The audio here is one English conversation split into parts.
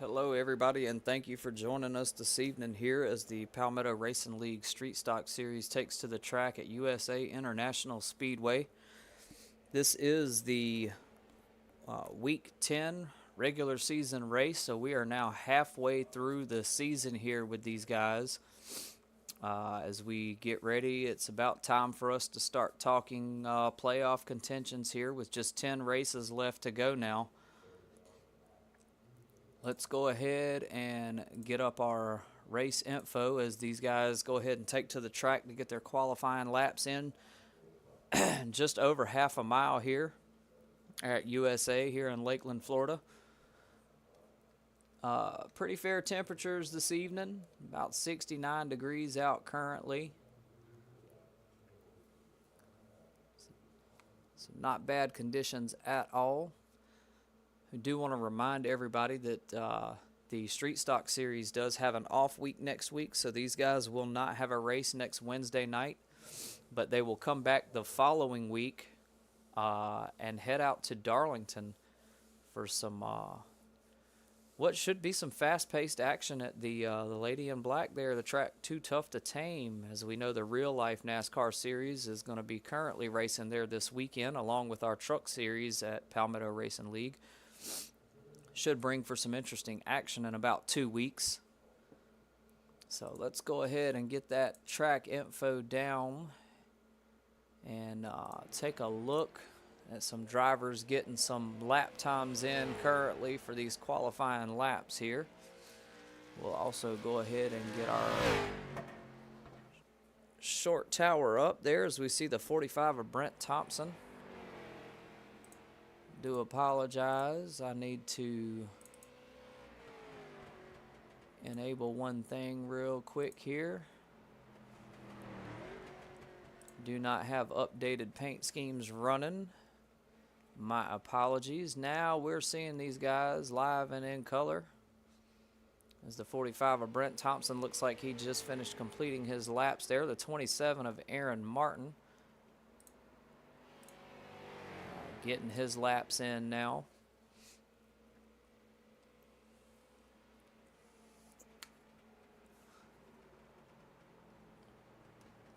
Hello, everybody, and thank you for joining us this evening here as the Palmetto Racing League Street Stock Series takes to the track at USA International Speedway. This is the Week 10 regular season race, so we are now halfway through the season here with these guys. As we get ready, it's about time for us to start talking playoff contentions here with just 10 races left to go now. Let's go ahead and get up our race info as these guys go ahead and take to the track to get their qualifying laps in. Just over half a mile here at USA here in Lakeland, Florida. Pretty fair temperatures this evening, about 69 degrees out currently. So not bad conditions at all. I do want to remind everybody that the Street Stock Series does have an off week next week, so these guys will not have a race next Wednesday night, but they will come back the following week and head out to Darlington for some what should be some fast-paced action at the Lady in Black there, the track Too Tough to Tame. As we know, the real-life NASCAR Series is going to be currently racing there this weekend, along with our Truck Series at Palmetto Racing League. Should bring for some interesting action in about 2 weeks. So let's go ahead and get that track info down and take a look at some drivers getting some lap times in currently for these qualifying laps here. We'll also go ahead and get our short tower up there as we see the 45 of Brent Thompson. Do apologize. I need to enable one thing real quick here. Do not have updated paint schemes running. My apologies. Now we're seeing these guys live and in color. As the 45 of Brent Thompson looks like he just finished completing his laps there. The 27 of Aaron Martin. Getting his laps in now.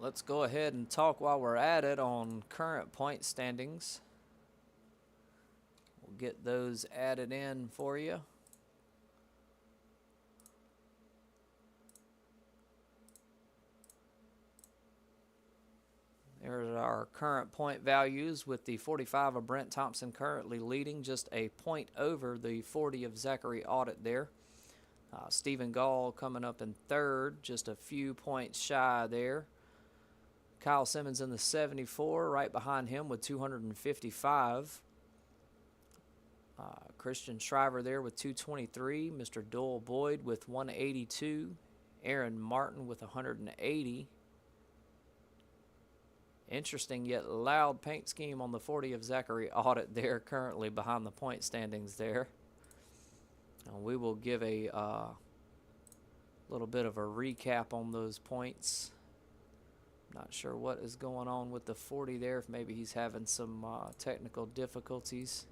Let's go ahead and talk while we're at it on current point standings. We'll get those added in for you. There's our current point values with the 45 of Brent Thompson currently leading, just a point over the 40 of Zachary Audit there. Stephen Gall coming up in third, just a few points shy there. Kyle Simmons in the 74, right behind him with 255. Christian Shriver there with 223. Mr. Doyle Boyd with 182. Aaron Martin with 180. Interesting yet loud paint scheme on the 40 of Zachary Audit there, currently behind the point standings there. And we will give a little bit of a recap on those points. Not sure what is going on with the 40 there, if maybe he's having some technical difficulties.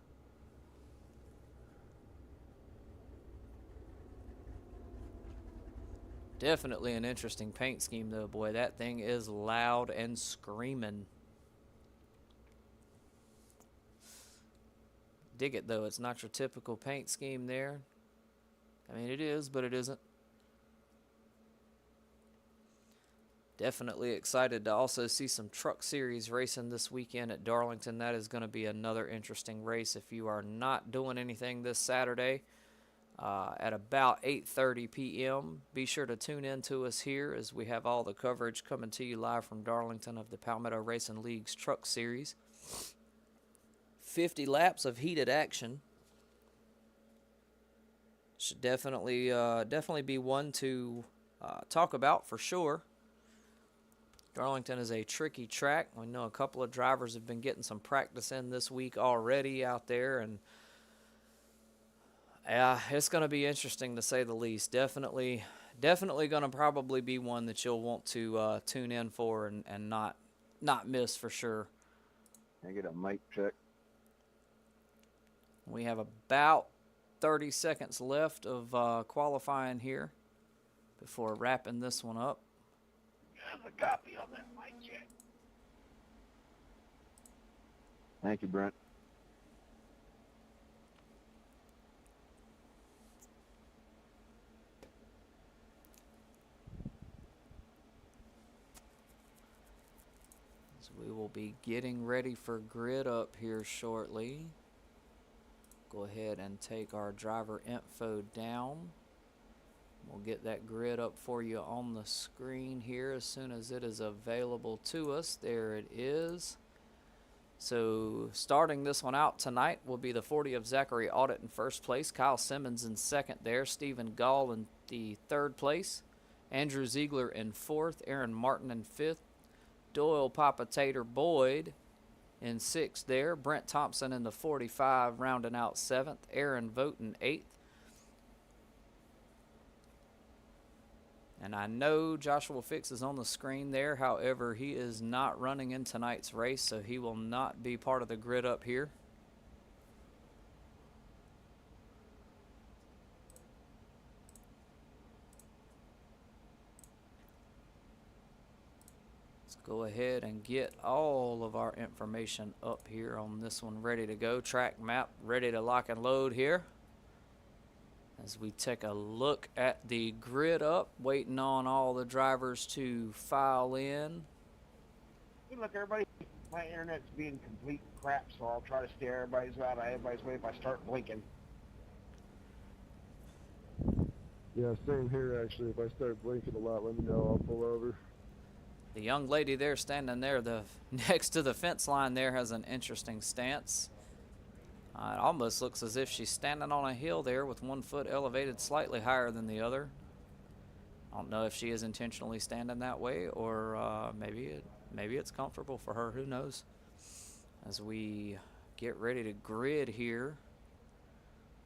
Definitely an interesting paint scheme, though. Boy, that thing is loud and screaming. Dig it, though. It's not your typical paint scheme there. I mean, it is, but it isn't. Definitely excited to also see some Truck Series racing this weekend at Darlington. That is going to be another interesting race if you are not doing anything this Saturday. At about 8:30 p.m. Be sure to tune in to us here as we have all the coverage coming to you live from Darlington of the Palmetto Racing League's Truck Series. 50 laps of heated action. Should definitely be one to talk about for sure. Darlington is a tricky track. We know a couple of drivers have been getting some practice in this week already out there, and it's going to be interesting to say the least. Definitely going to probably be one that you'll want to tune in for and not miss for sure. Can I get a mic check? We have about 30 seconds left of qualifying here before wrapping this one up. Have a copy on that mic check. Thank you, Brent. So we will be getting ready for grid up here shortly. Go ahead and take our driver info down. We'll get that grid up for you on the screen here as soon as it is available to us. There it is. So starting this one out tonight will be the 40 of Zachary Audit in first place. Kyle Simmons in second there. Stephen Gall in the third place. Andrew Ziegler in fourth. Aaron Martin in fifth. Doyle Papa Tater Boyd in sixth there. Brent Thompson in the 45 rounding out seventh. Aaron Vogt in eighth. And I know Joshua Fix is on the screen there. However, he is not running in tonight's race, so he will not be part of the grid up here. Let's go ahead and get all of our information up here on this one ready to go. Track map ready to lock and load here. As we take a look at the grid up, waiting on all the drivers to file in. Hey, look, everybody, my internet's being complete crap, so I'll try to stay everybody's out of everybody's way if I start blinking. Yeah, same here, actually. If I start blinking a lot, let me know. I'll pull over. The young lady there standing there, next to the fence line there, has an interesting stance. It almost looks as if she's standing on a hill there with one foot elevated slightly higher than the other. I don't know if she is intentionally standing that way, or maybe it's comfortable for her. Who knows? As we get ready to grid here,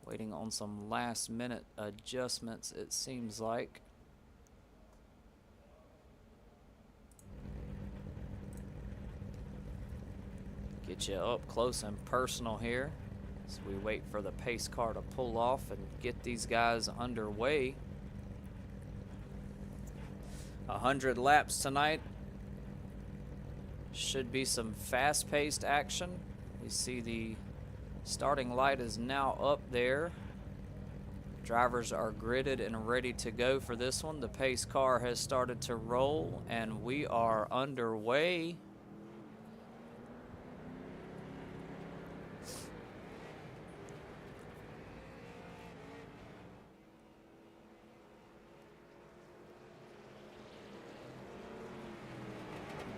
waiting on some last-minute adjustments, it seems like. Get you up close and personal here as we wait for the pace car to pull off and get these guys underway. 100 laps tonight. Should be some fast-paced action. We see the starting light is now up there. Drivers are gridded and ready to go for this one. The pace car has started to roll and we are underway.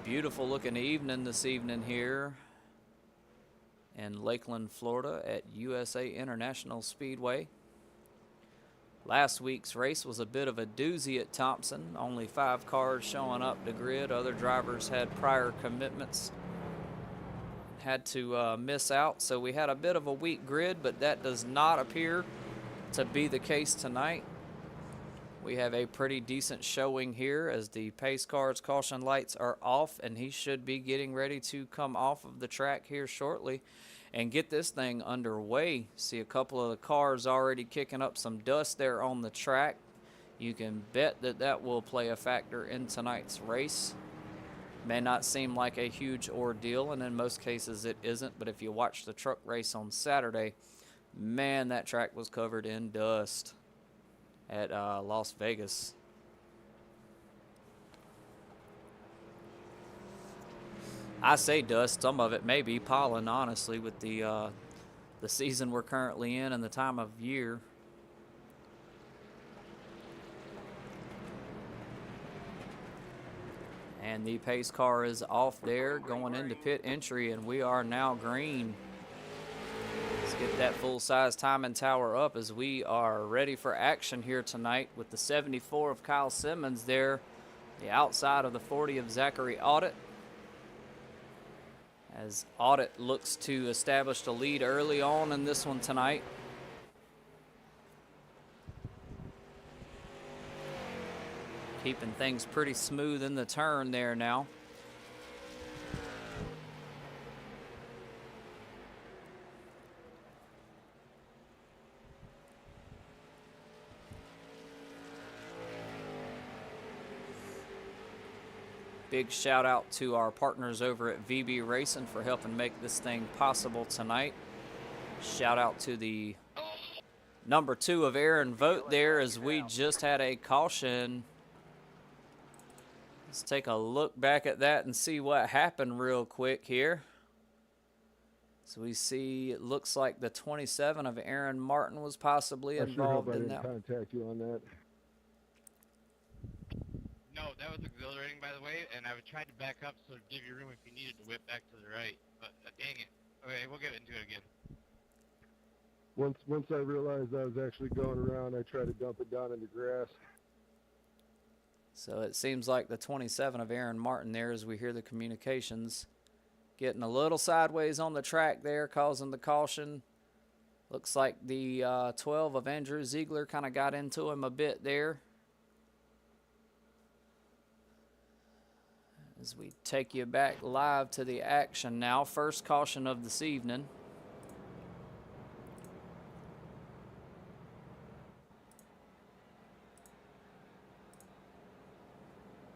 Beautiful looking evening this evening here in Lakeland, Florida at USA International Speedway. Last week's race was a bit of a doozy at Thompson. Only 5 cars showing up to grid. Other drivers had prior commitments, had to miss out. So we had a bit of a weak grid, but that does not appear to be the case tonight. We have a pretty decent showing here as the pace car's caution lights are off, and he should be getting ready to come off of the track here shortly and get this thing underway. See a couple of the cars already kicking up some dust there on the track. You can bet that that will play a factor in tonight's race. May not seem like a huge ordeal, and in most cases it isn't, but if you watch the truck race on Saturday, man, that track was covered in dust at Las Vegas. I say dust, some of it may be pollen, honestly, with the season we're currently in and the time of year. And the pace car is off there going into pit entry, and we are now green. Let's get that full-size timing tower up as we are ready for action here tonight with the 74 of Kyle Simmons there, the outside of the 40 of Zachary Audit. As Audit looks to establish the lead early on in this one tonight. Keeping things pretty smooth in the turn there now. Big shout out to our partners over at VB Racing for helping make this thing possible tonight. Shout out to the number 2 of Aaron Vogt there, as we just had a caution. Let's take a look back at that and see what happened real quick here. So we see it looks like the 27 of Aaron Martin was possibly involved in that. I didn't contact you on that. No, that was exhilarating, by the way, and I tried to back up so to give you room if you needed to whip back to the right, but dang it. Okay, we'll get into it again. Once I realized I was actually going around, I tried to dump it down in the grass. So it seems like the 27 of Aaron Martin there, as we hear the communications, getting a little sideways on the track there, causing the caution. Looks like the 12 of Andrew Ziegler kind of got into him a bit there. As we take you back live to the action now, first caution of this evening.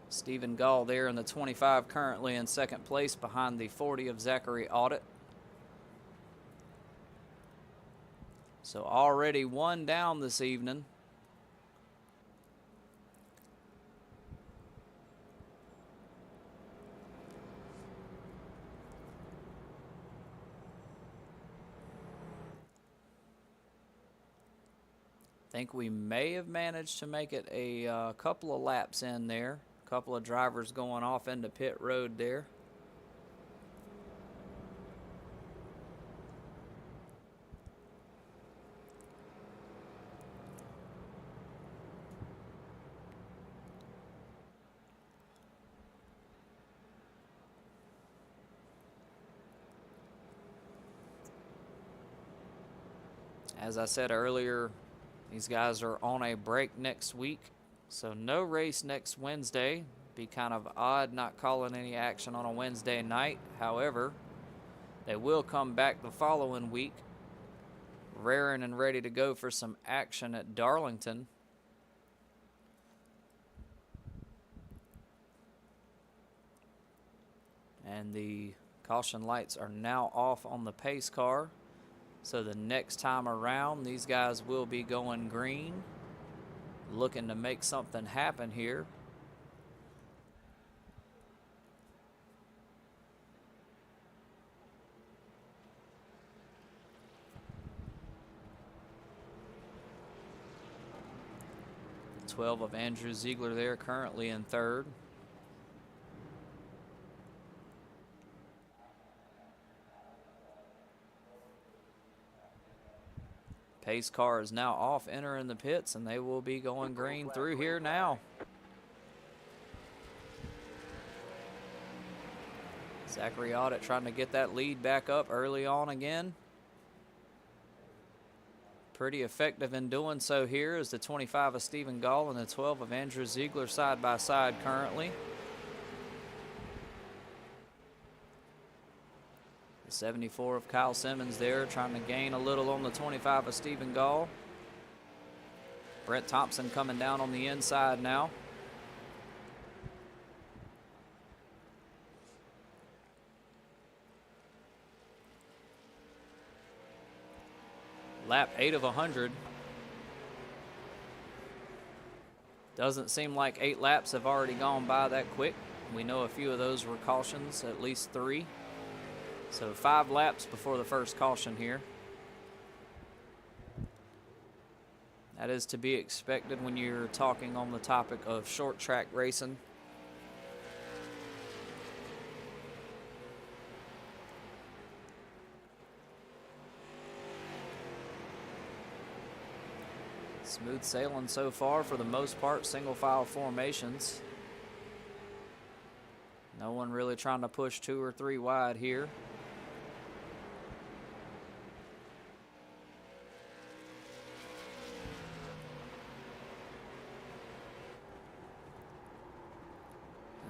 Stephen Gall there in the 25, currently in second place behind the 40 of Zachary Audit. So already one down this evening. Think we may have managed to make it a couple of laps in there. A couple of drivers going off into pit road there. As I said earlier, these guys are on a break next week, so no race next Wednesday. Be kind of odd not calling any action on a Wednesday night. However, they will come back the following week, raring and ready to go for some action at Darlington. And the caution lights are now off on the pace car. So the next time around, these guys will be going green, looking to make something happen here. The 12 of Andrew Ziegler there, currently in third. Pace car is now off, entering the pits, and they will be going green through here now. Zachary Audit trying to get that lead back up early on again. Pretty effective in doing so here as the 25 of Stephen Gall and the 12 of Andrew Ziegler side by side currently. 74 of Kyle Simmons there, trying to gain a little on the 25 of Stephen Gall. Brett Thompson coming down on the inside now. Lap 8 of 100. Doesn't seem like 8 laps have already gone by that quick. We know a few of those were cautions, at least 3. So 5 laps before the first caution here. That is to be expected when you're talking on the topic of short track racing. Smooth sailing so far for the most part, single file formations. No one really trying to push 2 or 3 wide here.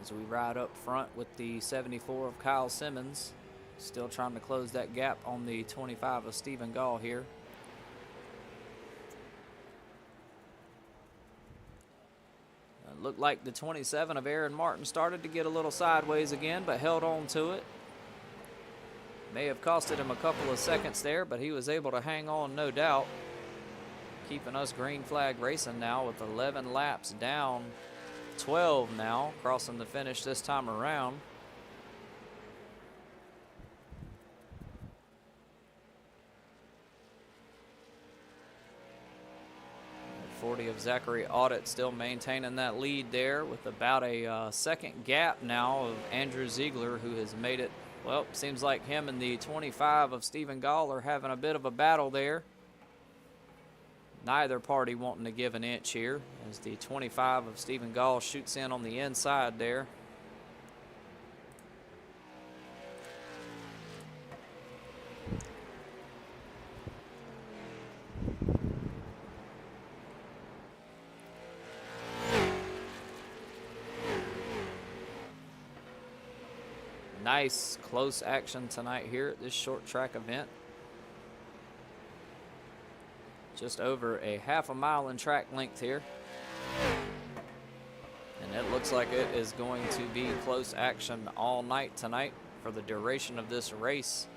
As we ride up front with the 74 of Kyle Simmons, still trying to close that gap on the 25 of Stephen Gall here. looked like the 27 of Aaron Martin started to get a little sideways again, but held on to it. May have costed him a couple of seconds there, but he was able to hang on, no doubt. Keeping us green flag racing now with 11 laps down, 12 now, crossing the finish this time around. 40 of Zachary Audit still maintaining that lead there with about a second gap now of Andrew Ziegler, who has made it. Well, seems like him and the 25 of Stephen Gall are having a bit of a battle there. Neither party wanting to give an inch here as the 25 of Stephen Gall shoots in on the inside there. Nice close action tonight here at this short track event. Just over a half a mile in track length here. And it looks like it is going to be close action all night tonight for the duration of this race.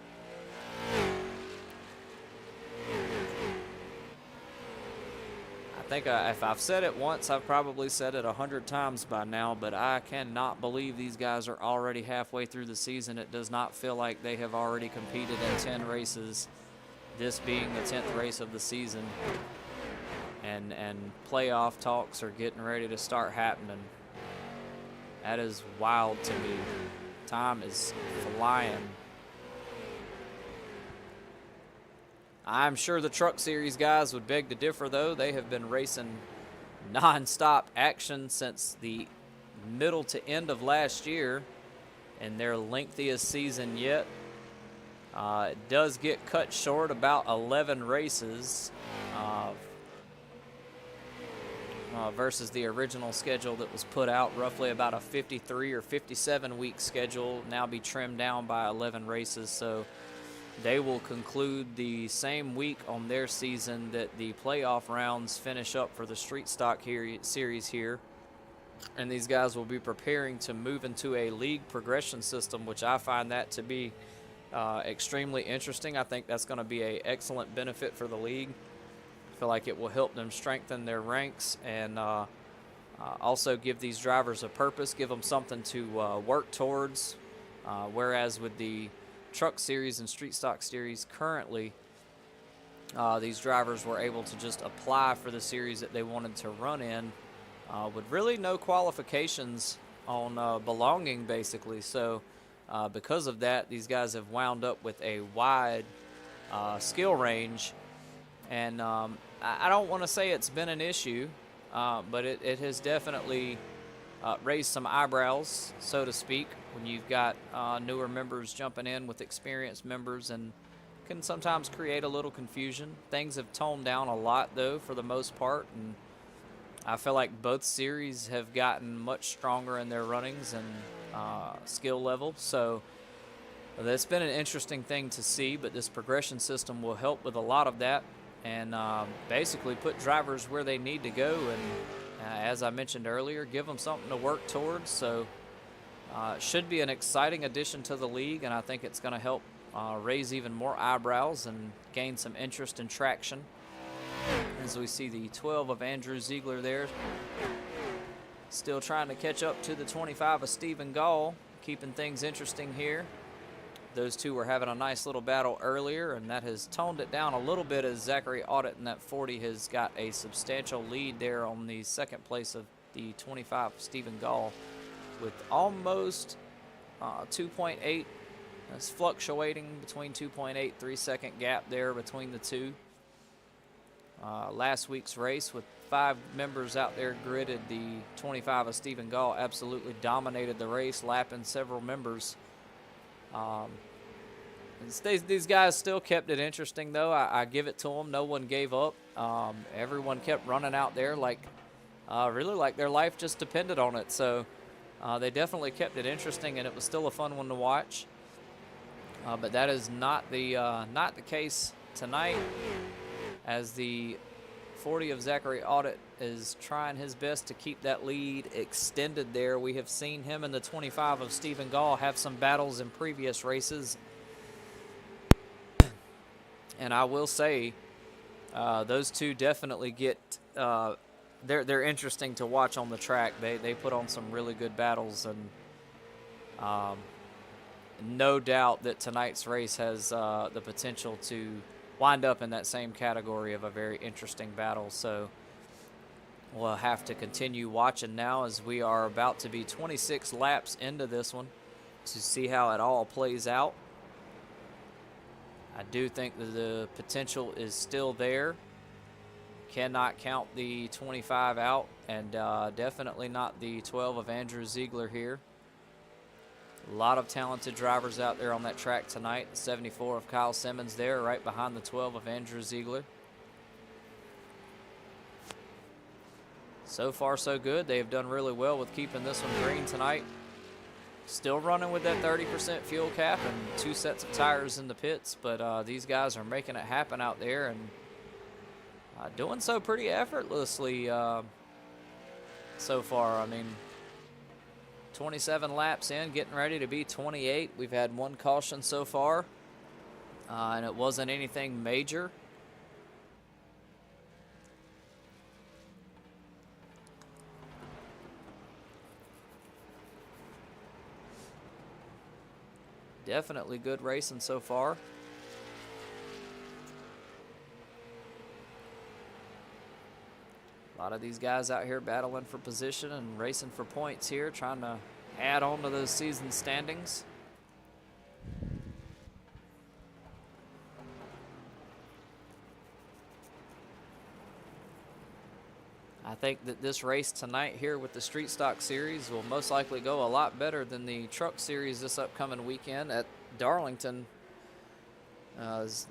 I think if I've said it once, I've probably said it 100 times by now, but I cannot believe these guys are already halfway through the season. It does not feel like they have already competed in 10 races, this being the 10th race of the season. And playoff talks are getting ready to start happening. That is wild to me. Time is flying. I'm sure the Truck Series guys would beg to differ, though. They have been racing non-stop action since the middle to end of last year in their lengthiest season yet. It does get cut short about 11 races versus the original schedule that was put out, roughly about a 53 or 57 week schedule, now be trimmed down by 11 races. So they will conclude the same week on their season that the playoff rounds finish up for the StreetStock series here. And these guys will be preparing to move into a league progression system, which I find that to be extremely interesting. I think that's going to be an excellent benefit for the league. I feel like it will help them strengthen their ranks and also give these drivers a purpose, give them something to work towards. Whereas with the Truck Series and StreetStock Series currently, these drivers were able to just apply for the series that they wanted to run in with really no qualifications on belonging, basically. So because of that, these guys have wound up with a wide skill range. And I don't want to say it's been an issue, but it has definitely raised some eyebrows, so to speak, when you've got newer members jumping in with experienced members, and can sometimes create a little confusion. Things have toned down a lot, though, for the most part, and I feel like both series have gotten much stronger in their runnings and skill level. So that's been an interesting thing to see, but this progression system will help with a lot of that and basically put drivers where they need to go, and as I mentioned earlier, give them something to work towards. So it should be an exciting addition to the league, and I think it's going to help raise even more eyebrows and gain some interest and traction. As we see the 12 of Andrew Ziegler there, still trying to catch up to the 25 of Stephen Gall, keeping things interesting here. Those two were having a nice little battle earlier, and that has toned it down a little bit as Zachary Audit in that 40 has got a substantial lead there on the second place of the 25 Stephen Gall with almost 2.8. It's fluctuating between 2.8, 3 second gap there between the two. Last week's race with 5 members out there gridded, the 25 of Stephen Gall absolutely dominated the race, lapping several members. These guys still kept it interesting, though. I give it to them. No one gave up. Everyone kept running out there like really like their life just depended on it. So they definitely kept it interesting, and it was still a fun one to watch. But that is not the case tonight, as the 40 of Zachary Audit is trying his best to keep that lead extended there. We have seen him and the 25 of Stephen Gall have some battles in previous races. And I will say, those two definitely get, they're interesting to watch on the track. They put on some really good battles, and no doubt that tonight's race has the potential to wind up in that same category of a very interesting battle. So we'll have to continue watching now, as we are about to be 26 laps into this one, to see how it all plays out. I do think that the potential is still there. Cannot count the 25 out, and definitely not the 12 of Andrew Ziegler here. A lot of talented drivers out there on that track tonight. The 74 of Kyle Simmons there, right behind the 12 of Andrew Ziegler. So far, so good. They have done really well with keeping this one green tonight. Still running with that 30% fuel cap and 2 sets of tires in the pits, but these guys are making it happen out there, and doing so pretty effortlessly so far. I mean, 27 laps in, getting ready to be 28. We've had 1 caution so far, and it wasn't anything major. Definitely good racing so far. A lot of these guys out here battling for position and racing for points here, trying to add on to those season standings. I think that this race tonight here with the Street Stock Series will most likely go a lot better than the Truck Series this upcoming weekend at Darlington. Is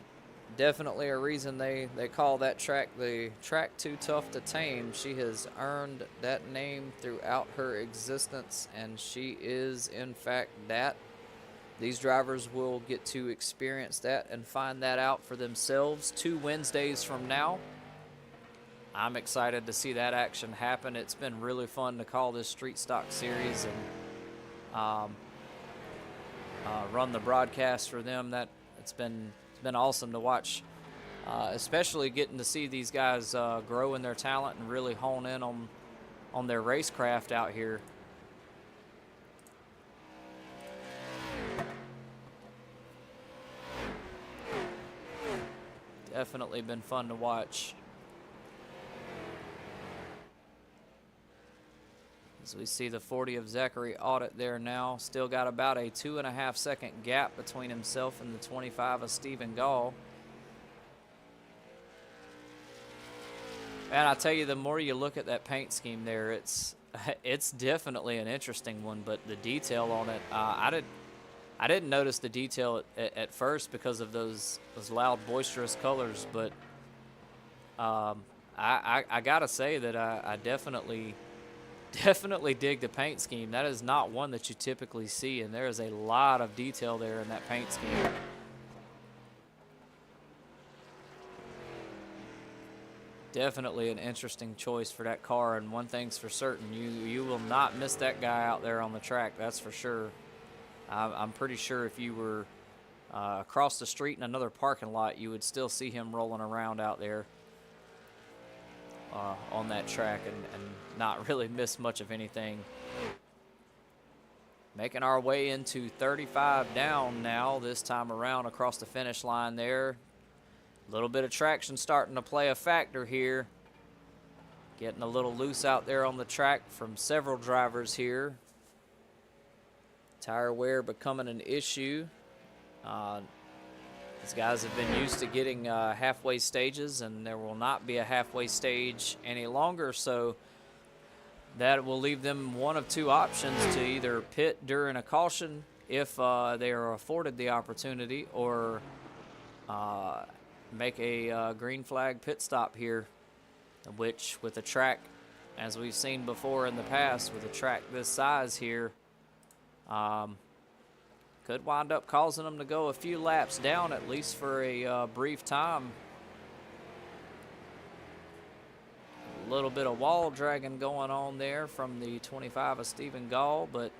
definitely a reason they call that track the track too tough to tame. She has earned that name throughout her existence, and she is in fact that. These drivers will get to experience that and find that out for themselves 2 Wednesdays from now. I'm excited to see that action happen. It's been really fun to call this Street Stock Series and run the broadcast for them. That it's been awesome to watch, especially getting to see these guys grow in their talent and really hone in on their racecraft out here. Definitely been fun to watch. As we see the 40 of Zachary Audit there now. Still got about a 2.5 second gap between himself and the 25 of Stephen Gall. And I tell you, the more you look at that paint scheme there, it's definitely an interesting one, but the detail on it, I didn't notice the detail at first because of those loud, boisterous colors, but I gotta say that I definitely dig the paint scheme. That is not one that you typically see, and there is a lot of detail there in that paint scheme. Definitely an interesting choice for that car, and one thing's for certain, you will not miss that guy out there on the track, that's for sure. I'm pretty sure if you were across the street in another parking lot, you would still see him rolling around out there on that track and not really miss much of anything. Making our way into 35 down now this time around across the finish line there. A little bit of traction starting to play a factor here. Getting a little loose out there on the track from several drivers here. Tire wear becoming an issue. These guys have been used to getting halfway stages, and there will not be a halfway stage any longer, so that will leave them one of 2 options: to either pit during a caution if they are afforded the opportunity, or make a green flag pit stop here, which with a track, as we've seen before in the past, with a track this size here, could wind up causing them to go a few laps down, at least for a brief time. little bit of wall dragging going on there from the 25 of Stephen Gall, but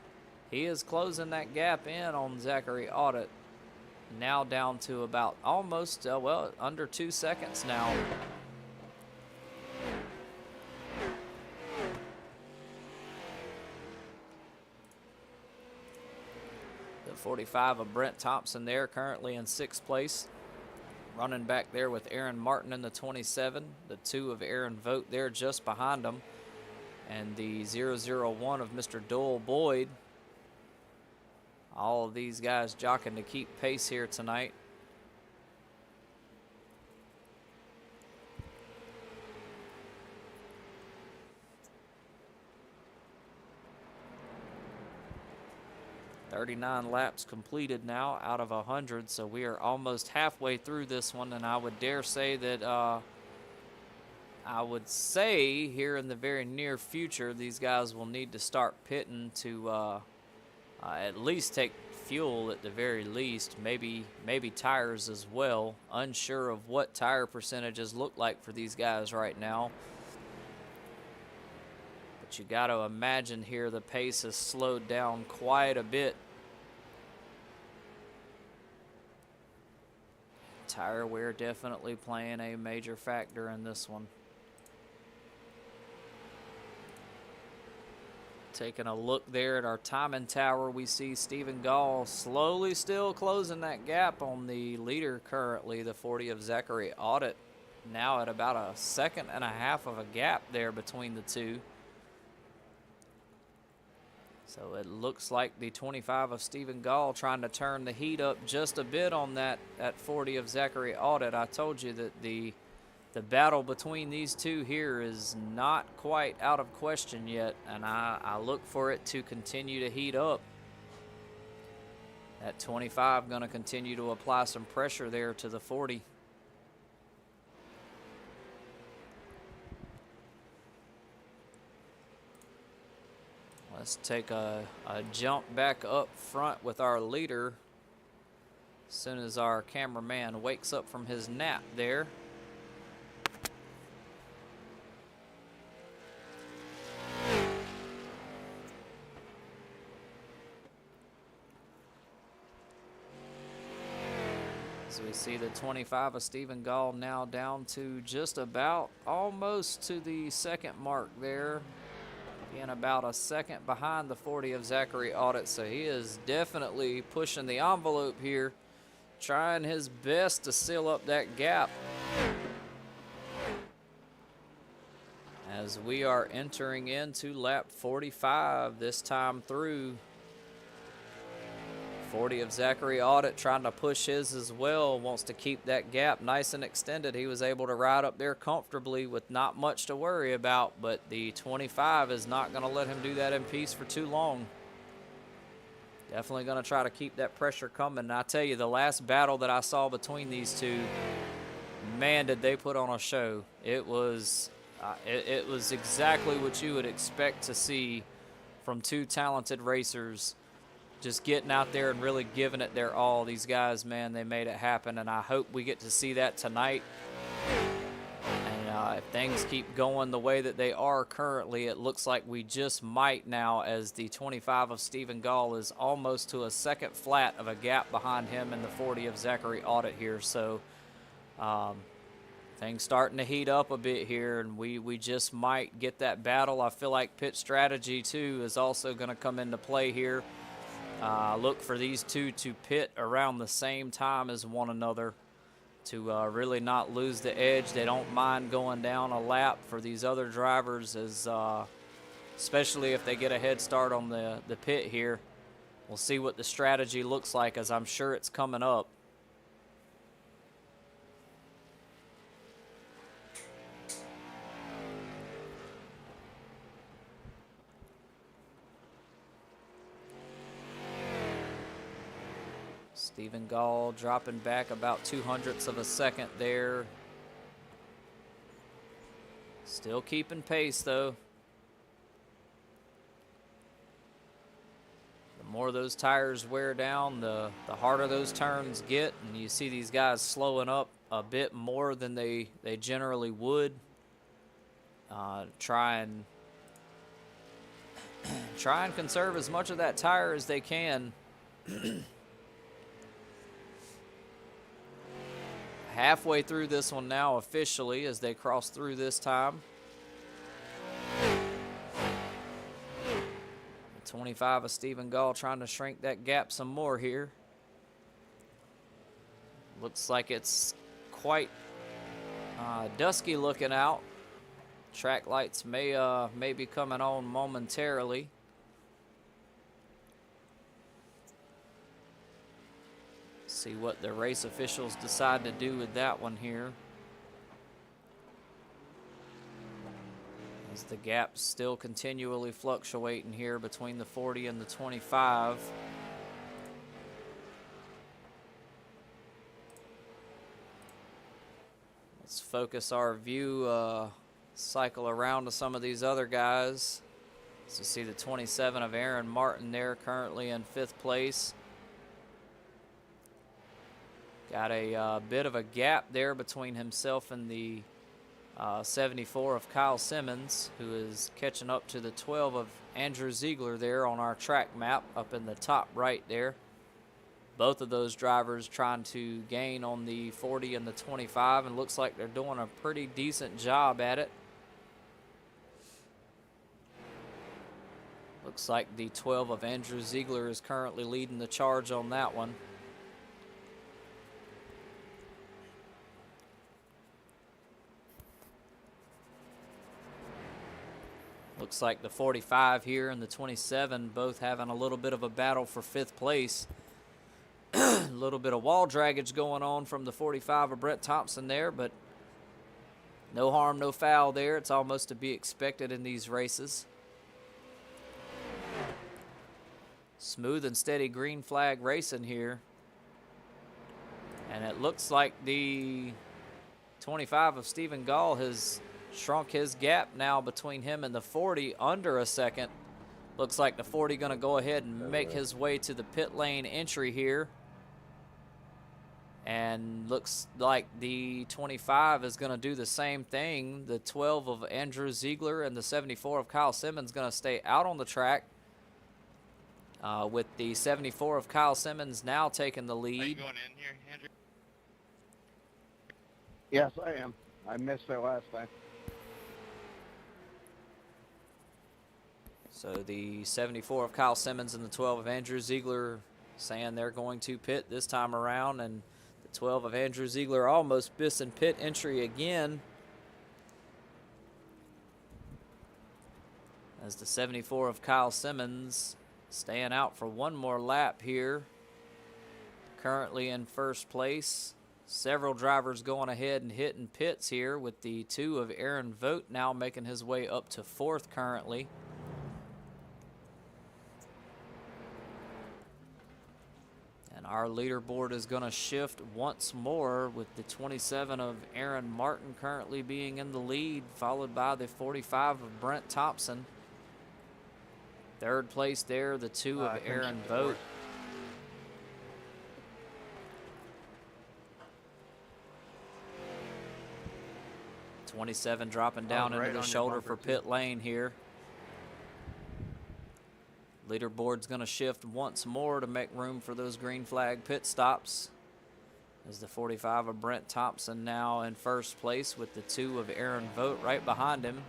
he is closing that gap in on Zachary Audit. Now down to about almost, well, under 2 seconds now. The 45 of Brent Thompson there, currently in 6th place. Running back there with Aaron Martin in the 27. The 2 of Aaron Vogt there just behind him. And the 001 of Mr. Doyle Boyd. All of these guys jockeying to keep pace here tonight. "39 laps completed now out of 100, so we are almost halfway through this one, and I would dare say that I would say here in the very near future these guys will need to start pitting to at least take fuel at the very least, maybe tires as well. Unsure of what tire percentages look like for these guys right now. But you got to imagine here the pace has slowed down quite a bit. Tire wear definitely playing a major factor in this one. Taking a look there at our timing tower, we see Stephen Gall slowly still closing that gap on the leader currently, the 40 of Zachary Audit. Now at about a 1.5 seconds of a gap there between the two. So it looks like the 25 of Stephen Gall trying to turn the heat up just a bit on that 40 of Zachary Audit. I told you that the battle between these two here is not quite out of question yet, and I look for it to continue to heat up. That 25 going to continue to apply some pressure there to the 40. Let's take a jump back up front with our leader as soon as our cameraman wakes up from his nap there. So we see the 25 of Stephen Gall now down to just about almost to the second mark there. Being about a second behind the 40 of Zachary Audit. So he is definitely pushing the envelope here, trying his best to seal up that gap. As we are entering into lap 45 this time through. 40 of Zachary Audit trying to push his as well, wants to keep that gap nice and extended. He was able to ride up there comfortably with not much to worry about, but the 25 is not going to let him do that in peace for too long. Definitely going to try to keep that pressure coming. And I tell you, the last battle that I saw between these two, man, did they put on a show. It was exactly what you would expect to see from two talented racers. Just getting out there and really giving it their all. These guys, man, they made it happen, and I hope we get to see that tonight. And if things keep going the way that they are currently, it looks like we just might now, as the 25 of Stephen Gall is almost to a second flat of a gap behind him and the 40 of Zachary Audit here. So things starting to heat up a bit here, and we just might get that battle. I feel like pit strategy, too, is also going to come into play here. Look for these two to pit around the same time as one another to really not lose the edge. They don't mind going down a lap for these other drivers, as especially if they get a head start on the pit here. We'll see what the strategy looks like, as I'm sure it's coming up. Stephen Gall dropping back about 0.02 of a second there. Still keeping pace, though. The more those tires wear down, the harder those turns get, and you see these guys slowing up a bit more than they generally would. try and conserve as much of that tire as they can. Halfway through this one now officially as they cross through this time. 25 of Stephen Gall trying to shrink that gap some more here. Looks like it's quite dusky looking out. Track lights may be coming on momentarily. See what the race officials decide to do with that one here. As the gap's still continually fluctuating here between the 40 and the 25. Let's focus our view, cycle around to some of these other guys. So see the 27 of Aaron Martin there, currently in 5th place. Got a bit of a gap there between himself and the 74 of Kyle Simmons, who is catching up to the 12 of Andrew Ziegler there on our track map up in the top right there. Both of those drivers trying to gain on the 40 and the 25, and looks like they're doing a pretty decent job at it. Looks like the 12 of Andrew Ziegler is currently leading the charge on that one. Looks like the 45 here and the 27 both having a little bit of a battle for 5th place. A little bit of wall draggage going on from the 45 of Brett Thompson there, but no harm, no foul there. It's almost to be expected in these races. Smooth and steady green flag racing here. And it looks like the 25 of Stephen Gall has shrunk his gap now between him and the 40 under a second. Looks like the 40 going to go ahead and make his way to the pit lane entry here. And looks like the 25 is going to do the same thing. The 12 of Andrew Ziegler and the 74 of Kyle Simmons going to stay out on the track. With the 74 of Kyle Simmons now taking the lead. Are you going in here, Andrew? Yes, I am. I missed it last time. So the 74 of Kyle Simmons and the 12 of Andrew Ziegler saying they're going to pit this time around, and the 12 of Andrew Ziegler almost missing pit entry again. As the 74 of Kyle Simmons staying out for one more lap here. Currently in 1st place. Several drivers going ahead and hitting pits here, with the 2 of Aaron Vogt now making his way up to 4th currently. And our leaderboard is going to shift once more, with the 27 of Aaron Martin currently being in the lead, followed by the 45 of Brent Thompson. 3rd place there, the 2 of Aaron Vogt. 27 dropping down into the shoulder for pit lane here. Leaderboard's going to shift once more to make room for those green flag pit stops. As the 45 of Brent Thompson now in 1st place, with the 2 of Aaron Vogt right behind him.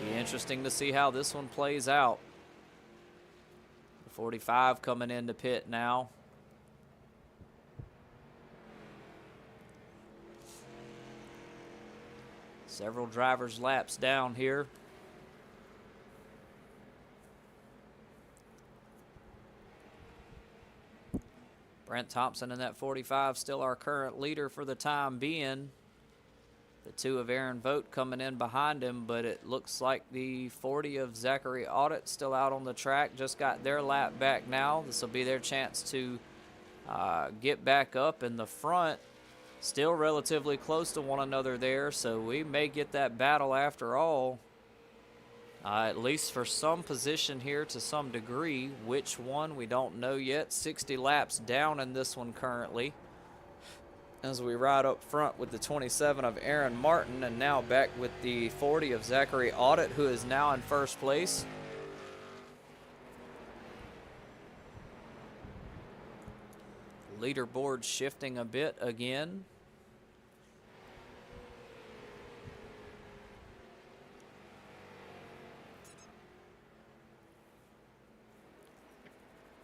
Be interesting to see how this one plays out. The 45 coming into pit now. Several drivers laps down here. Brent Thompson in that 45, still our current leader for the time being. The 2 of Aaron Vogt coming in behind him, but it looks like the 40 of Zachary Audit still out on the track. Just got their lap back now. This will be their chance to get back up in the front. Still relatively close to one another there, so we may get that battle after all. At least for some position here to some degree. Which one, we don't know yet. 60 laps down in this one currently. as we ride up front with the 27 of Aaron Martin, and now back with the 40 of Zachary Audit, who is now in first place. Leaderboard shifting a bit again.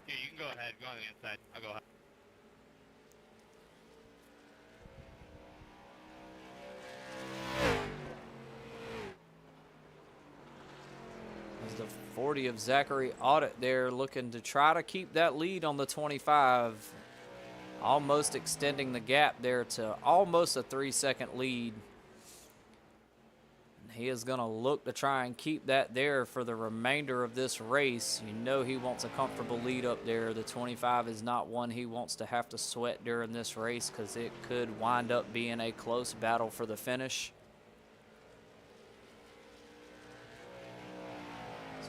Here, you can go ahead. Go on the inside. I'll go ahead. As the 40 of Zachary Audit there looking to try to keep that lead on the 25. Almost extending the gap there to almost a 3-second lead. And he is going to look to try and keep that there for the remainder of this race. You know he wants a comfortable lead up there. The 25 is not one he wants to have to sweat during this race because it could wind up being a close battle for the finish.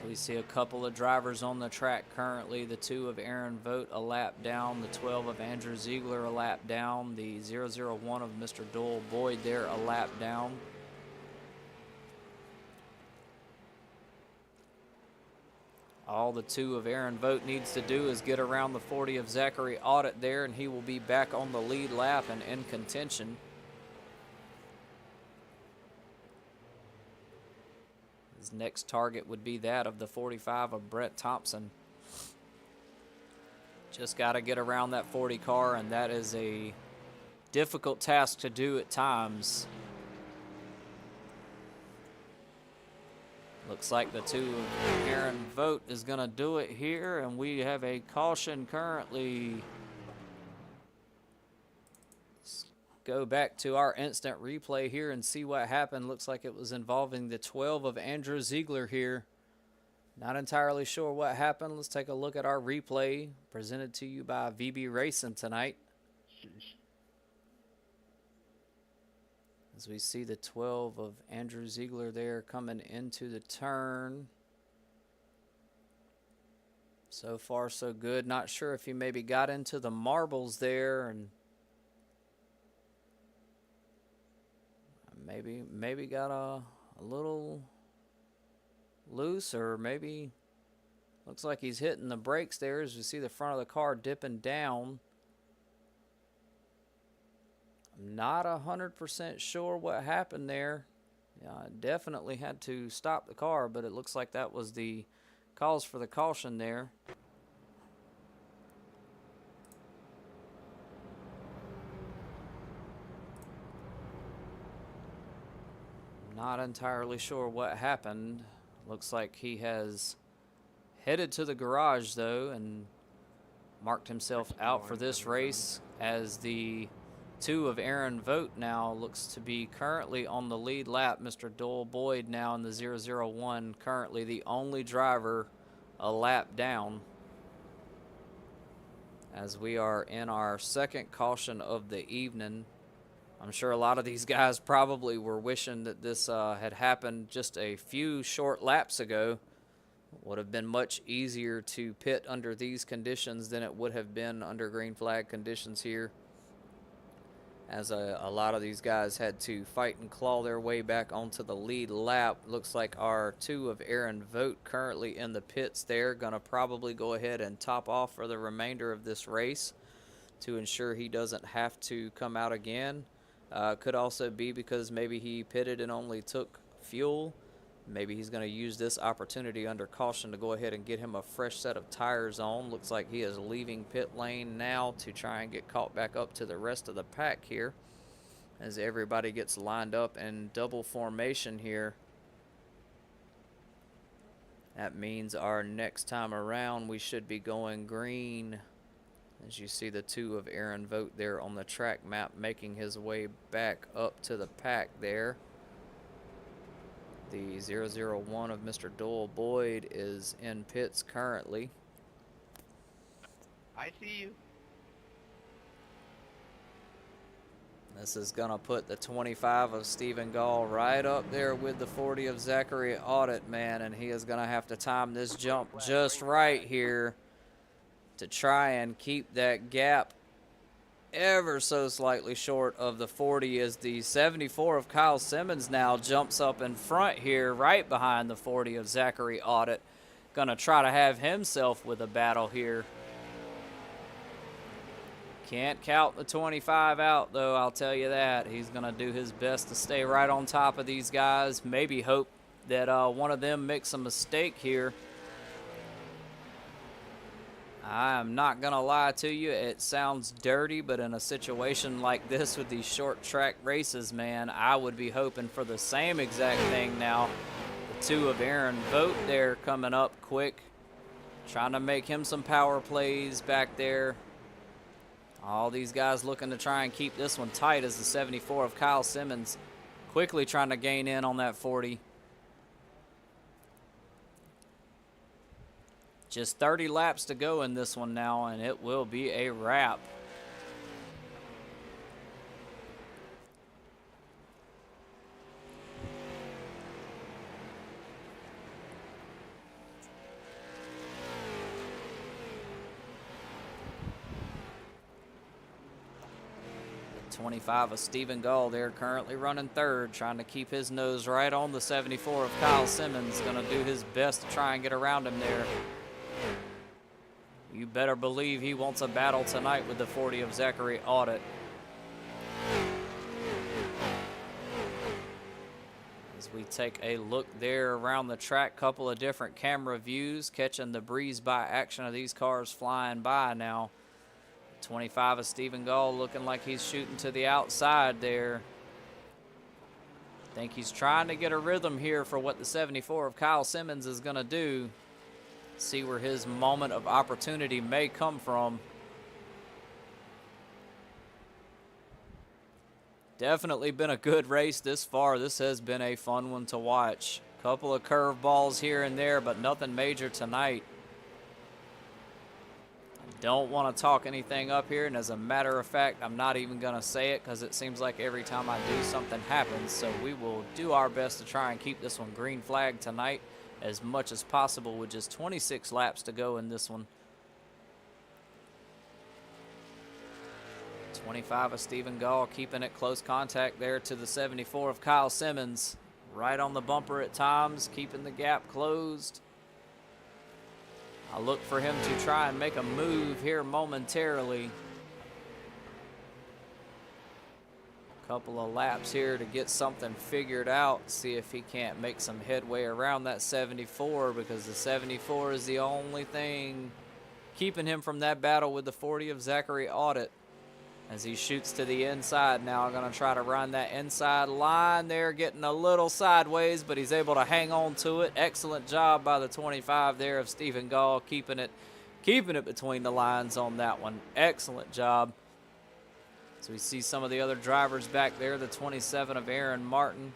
We see a couple of drivers on the track currently. The 2 of Aaron Vogt a lap down. The 12 of Andrew Ziegler a lap down. The 001 of Mr. Doyle Boyd there a lap down. All the 2 of Aaron Vogt needs to do is get around the 40 of Zachary Audit there, and he will be back on the lead lap and in contention. His next target would be that of the 45 of Brett Thompson. Just got to get around that 40 car, and that is a difficult task to do at times. Looks like the 2 of Aaron Vogt is going to do it here, and we have a caution currently. Go back to our instant replay here and see what happened. Looks like it was involving the 12 of Andrew Ziegler here. Not entirely sure what happened. Let's take a look at our replay presented to you by VB Racing tonight. As we see the 12 of Andrew Ziegler there coming into the turn. So far so good. Not sure if he maybe got into the marbles there and maybe got a little loose, or maybe looks like he's hitting the brakes there as we see the front of the car dipping down. I'm not 100% sure what happened there. Yeah, I definitely had to stop the car, but it looks like that was the cause for the caution there. Not entirely sure what happened. Looks like he has headed to the garage though and marked himself out for this race, as the 2 of Aaron Vogt now looks to be currently on the lead lap. Mr. Doyle Boyd now in the 001, currently the only driver a lap down, as we are in our second caution of the evening. I'm sure a lot of these guys probably were wishing that this had happened just a few short laps ago. Would have been much easier to pit under these conditions than it would have been under green flag conditions here, as a lot of these guys had to fight and claw their way back onto the lead lap. Looks like our 2 of Aaron Vogt currently in the pits there, gonna probably go ahead and top off for the remainder of this race to ensure he doesn't have to come out again. Could also be because maybe he pitted and only took fuel. Maybe he's going to use this opportunity under caution to go ahead and get him a fresh set of tires on. Looks like he is leaving pit lane now to try and get caught back up to the rest of the pack here, as everybody gets lined up in double formation here. That means our next time around we should be going green, as you see the 2 of Aaron Vogt there on the track map making his way back up to the pack there. The 001 of Mr. Doyle Boyd is in pits currently. I see you. This is going to put the 25 of Stephen Gall right up there with the 40 of Zachary Audit, man, and he is going to have to time this jump just right here to try and keep that gap ever so slightly short of the 40 as the 74 of Kyle Simmons now jumps up in front here, right behind the 40 of Zachary Audit. Gonna try to have himself with a battle here. Can't count the 25 out, though, I'll tell you that. He's going to do his best to stay right on top of these guys. Maybe hope that one of them makes a mistake here. I'm not going to lie to you. It sounds dirty, but in a situation like this with these short track races, man, I would be hoping for the same exact thing now. The 2 of Aaron Vogt there coming up quick. Trying to make him some power plays back there. All these guys looking to try and keep this one tight as the 74 of Kyle Simmons quickly trying to gain in on that 40. Just 30 laps to go in this one now, and it will be a wrap. The 25 of Stephen Gall there currently running third, trying to keep his nose right on the 74 of Kyle Simmons. Going to do his best to try and get around him there. You better believe he wants a battle tonight with the 40 of Zachary Audit. As we take a look there around the track, couple of different camera views, catching the breeze by action of these cars flying by now. 25 of Stephen Gall looking like he's shooting to the outside there. Think he's trying to get a rhythm here for what the 74 of Kyle Simmons is going to do. See where his moment of opportunity may come from. Definitely been a good race this far. This has been a fun one to watch. Couple of curveballs here and there, but nothing major tonight. Don't want to talk anything up here, and as a matter of fact, I'm not even going to say it because it seems like every time I do, something happens. So we will do our best to try and keep this one green flag tonight as much as possible with just 26 laps to go in this one. 25 of Stephen Gall keeping it close contact there to the 74 of Kyle Simmons. Right on the bumper at times, keeping the gap closed. I look for him to try and make a move here momentarily. Couple of laps here to get something figured out. See if he can't make some headway around that 74, because the 74 is the only thing keeping him from that battle with the 40 of Zachary Audit. As he shoots to the inside now, going to try to run that inside line there, getting a little sideways, but he's able to hang on to it. Excellent job by the 25 there of Stephen Gall, keeping it between the lines on that one. Excellent job. So we see some of the other drivers back there, the 27 of Aaron Martin,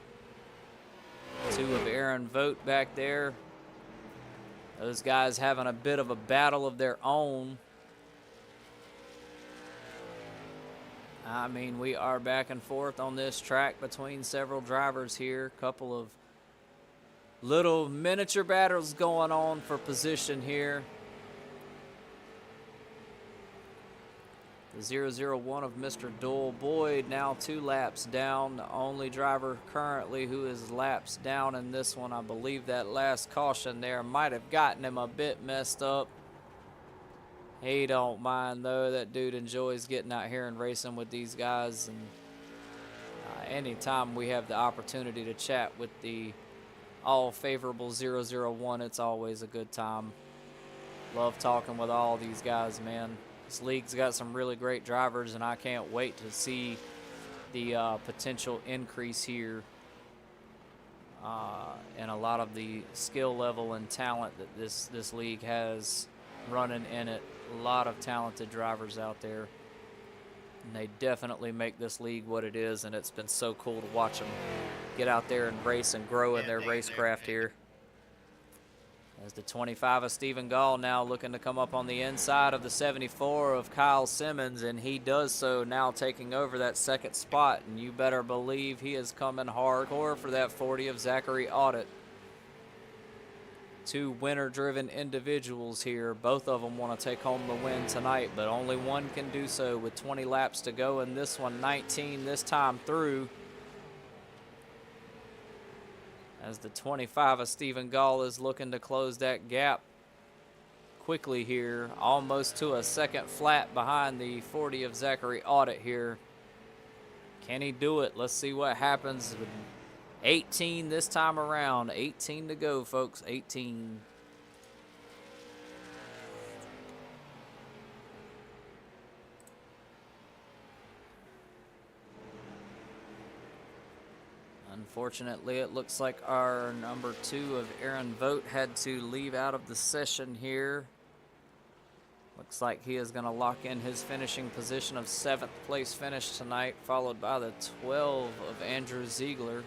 2 of Aaron Vogt back there. Those guys having a bit of a battle of their own. I mean, we are back and forth on this track between several drivers here. Couple of little miniature battles going on for position here. The 001 of Mr. Doyle Boyd now 2 laps down. The only driver currently who is laps down in this one. I believe that last caution there might have gotten him a bit messed up. He don't mind, though. That dude enjoys getting out here and racing with these guys. And anytime we have the opportunity to chat with the all-favorable 001, it's always a good time. Love talking with all these guys, man. This league's got some really great drivers, and I can't wait to see the potential increase here and a lot of the skill level and talent that this league has running in it. A lot of talented drivers out there, and they definitely make this league what it is, and it's been so cool to watch them get out there and race and grow in their racecraft here. As the 25 of Stephen Gall now looking to come up on the inside of the 74 of Kyle Simmons, and he does so now, taking over that second spot, and you better believe he is coming hardcore for that 40 of Zachary Audit. Two winner-driven individuals here. Both of them want to take home the win tonight, but only one can do so with 20 laps to go, and this one 19 this time through. As the 25 of Stephen Gall is looking to close that gap quickly here, almost to a second flat behind the 40 of Zachary Audit here. Can he do it? Let's see what happens. 18 this time around. 18 to go, folks. 18. Unfortunately, it looks like our number 2 of Aaron Vogt had to leave out of the session here. Looks like he is going to lock in his finishing position of 7th place finish tonight, followed by the 12 of Andrew Ziegler.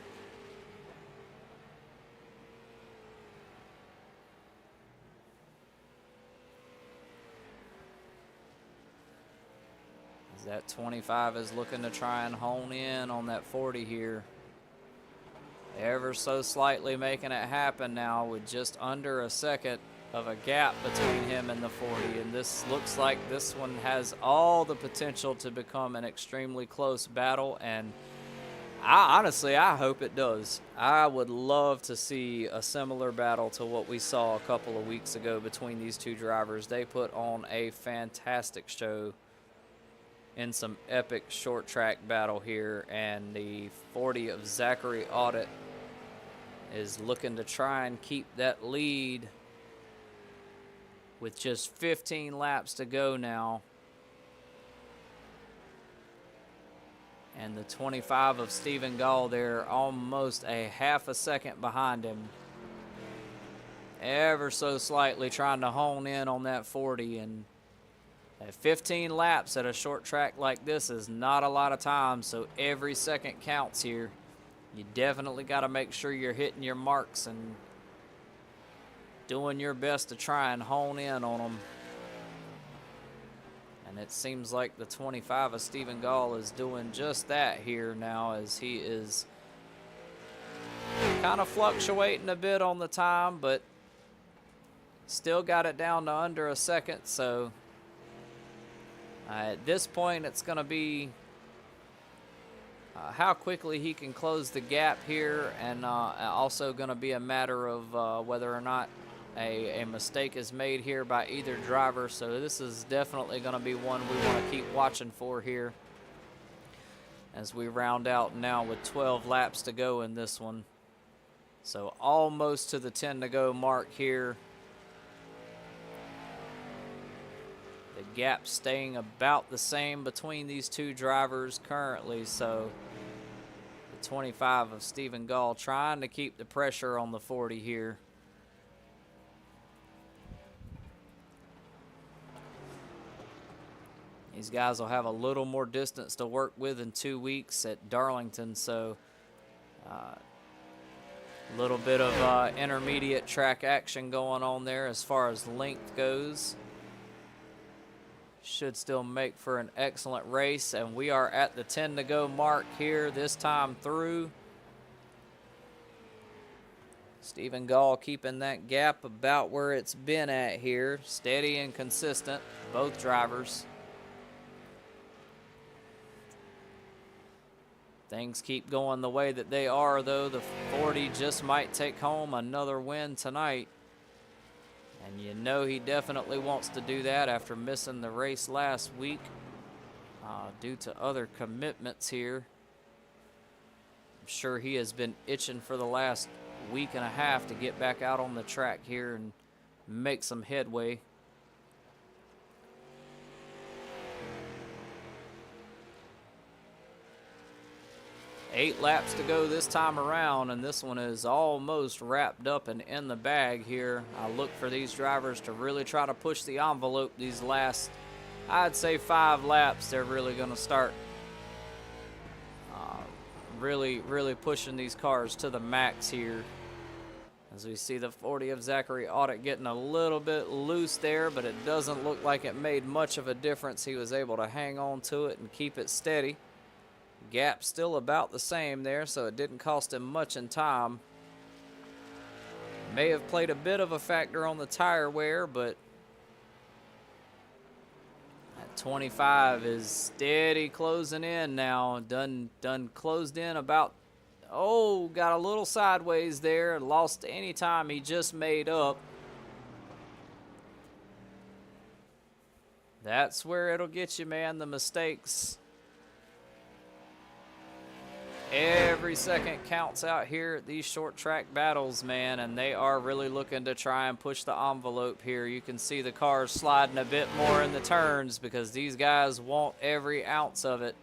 As that 25 is looking to try and hone in on that 40 here. Ever so slightly making it happen now with just under a second of a gap between him and the 40, and this looks like this one has all the potential to become an extremely close battle, and honestly I hope it does. I would love to see a similar battle to what we saw a couple of weeks ago between these two drivers. They put on a fantastic show in some epic short track battle here, and the 40 of Zachary Audit is looking to try and keep that lead with just 15 laps to go now. And the 25 of Stephen Gall there almost a half a second behind him. Ever so slightly trying to hone in on that 40, and at 15 laps at a short track like this is not a lot of time, so every second counts here. You definitely got to make sure you're hitting your marks and doing your best to try and hone in on them. And it seems like the 25 of Stephen Gall is doing just that here now, as he is kind of fluctuating a bit on the time, but still got it down to under a second. So at this point, it's going to be how quickly he can close the gap here, and also going to be a matter of whether or not a mistake is made here by either driver. So this is definitely going to be one we want to keep watching for here as we round out now with 12 laps to go in this one. So almost to the 10 to go mark here. The gap staying about the same between these two drivers currently. So the 25 of Stephen Gall trying to keep the pressure on the 40 here. These guys will have a little more distance to work with in 2 weeks at Darlington, so a little bit of intermediate track action going on there as far as length goes. Should still make for an excellent race, and we are at the 10 to go mark here this time through. Stephen Gall keeping that gap about where it's been at here, steady and consistent, both drivers. Things keep going the way that they are, though. The 40 just might take home another win tonight. And you know he definitely wants to do that after missing the race last week due to other commitments here. I'm sure he has been itching for the last week and a half to get back out on the track here and make some headway. Eight laps to go this time around, and this one is almost wrapped up and in the bag here. I look for these drivers to really try to push the envelope these last, I'd say, 5 laps. They're really going to start really pushing these cars to the max here. As we see the 40 of Zachary Audit getting a little bit loose there, but it doesn't look like it made much of a difference. He was able to hang on to it and keep it steady. Gap still about the same there, so it didn't cost him much in time. May have played a bit of a factor on the tire wear, but that 25 is steady closing in now. Done closed in about, oh, got a little sideways there. Lost any time he just made up. That's where it'll get you, man, the mistakes. Every second counts out here at these short track battles, man, and they are really looking to try and push the envelope here. You can see the cars sliding a bit more in the turns because these guys want every ounce of it.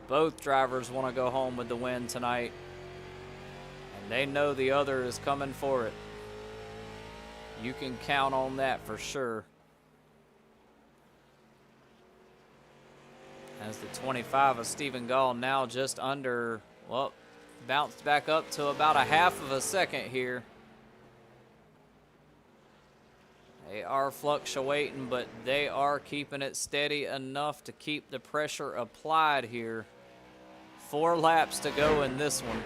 Both drivers want to go home with the win tonight, and they know the other is coming for it. You can count on that for sure. As the 25 of Stephen Gall now just under, well, bounced back up to about a half of a second here. They are fluctuating, but they are keeping it steady enough to keep the pressure applied here. 4 laps to go in this one.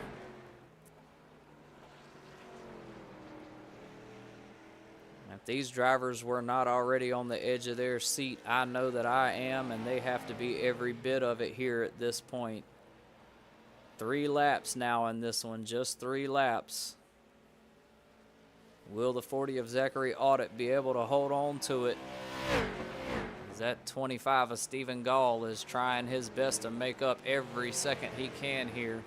If these drivers were not already on the edge of their seat, I know that I am, and they have to be every bit of it here at this point. 3 laps now in this one, just 3 laps. Will the 40 of Zachary Audit be able to hold on to it? As that 25 of Stephen Gall is trying his best to make up every second he can here.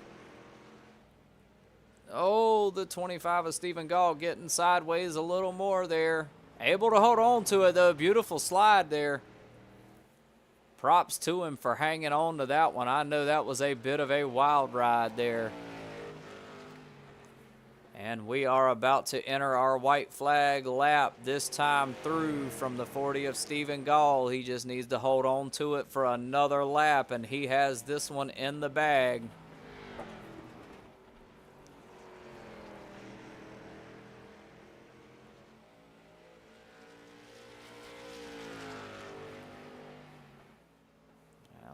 Oh, the 25 of Stephen Gall getting sideways a little more there. Able to hold on to it, though. Beautiful slide there. Props to him for hanging on to that one. I know that was a bit of a wild ride there. And we are about to enter our white flag lap, this time through from the 40 of Stephen Gall. He just needs to hold on to it for another lap, and he has this one in the bag.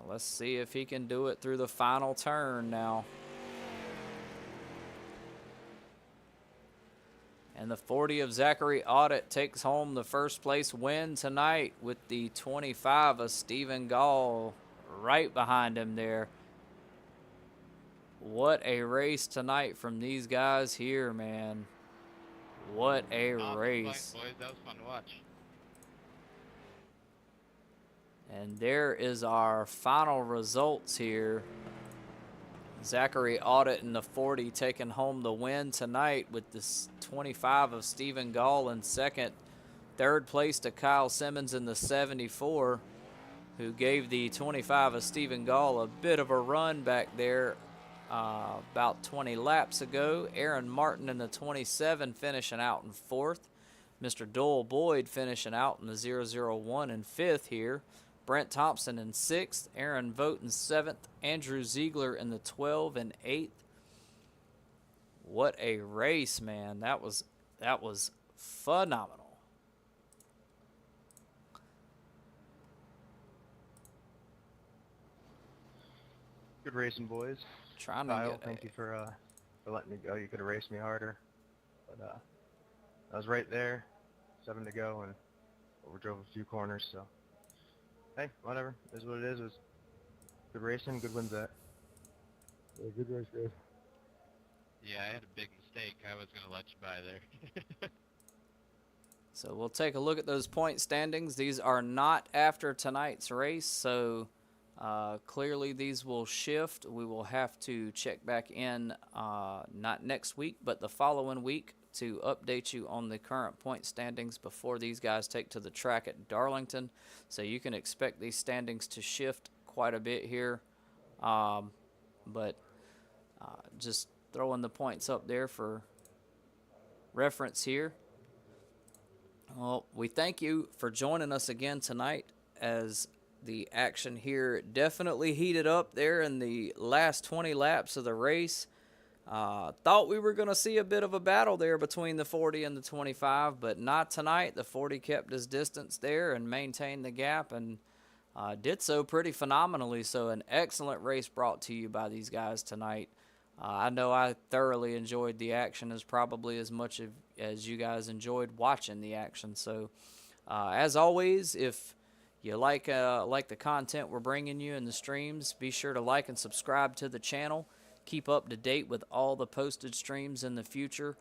Let's see if he can do it through the final turn now. And the 40 of Zachary Audit takes home the first place win tonight with the 25 of Stephen Gall right behind him there. What a race tonight from these guys here, man. What a race. Boys, that was fun to watch. And there is our final results here. Zachary Audit in the 40 taking home the win tonight with this 25 of Stephen Gall in second. Third place to Kyle Simmons in the 74, who gave the 25 of Stephen Gall a bit of a run back there about 20 laps ago. Aaron Martin in the 27 finishing out in fourth. Mr. Doyle Boyd finishing out in the 001 in fifth here. Brent Thompson in 6th, Aaron Vogt in 7th, Andrew Ziegler in the 12 and 8th. What a race, man. That was phenomenal. Good racing, boys. Trying to Kyle, get thank you for letting me go. You could have raced me harder, but I was right there, 7 to go, and overdrove a few corners, so hey, whatever. It is what it is. It was good racing, good wins that. Yeah, good race, guys. Yeah, I had a big mistake. I was going to let you by there. So we'll take a look at those point standings. These are not after tonight's race, so clearly these will shift. We will have to check back in not next week, but the following week to update you on the current point standings before these guys take to the track at Darlington. So you can expect these standings to shift quite a bit here. But just throwing the points up there for reference here. Well, we thank you for joining us again tonight as the action here definitely heated up there in the last 20 laps of the race. Thought we were going to see a bit of a battle there between the 40 and the 25, but not tonight. The 40 kept his distance there and maintained the gap and did so pretty phenomenally. So an excellent race brought to you by these guys tonight. I know I thoroughly enjoyed the action as much as you guys enjoyed watching the action. So, as always, if you like the content we're bringing you in the streams, be sure to like and subscribe to the channel. Keep up to date with all the posted streams in the future.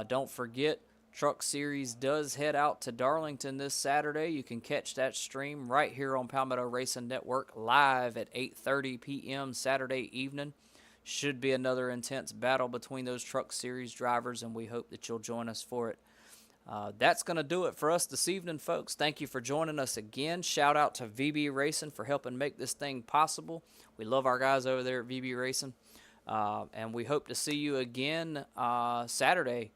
Don't forget, Truck Series does head out to Darlington this Saturday. You can catch that stream right here on Palmetto Racing Network live at 8:30 p.m. Saturday evening. Should be another intense battle between those Truck Series drivers, and we hope that you'll join us for it. That's going to do it for us this evening, folks. Thank you for joining us again. Shout out to VB Racing for helping make this thing possible. We love our guys over there at VB Racing. And we hope to see you again Saturday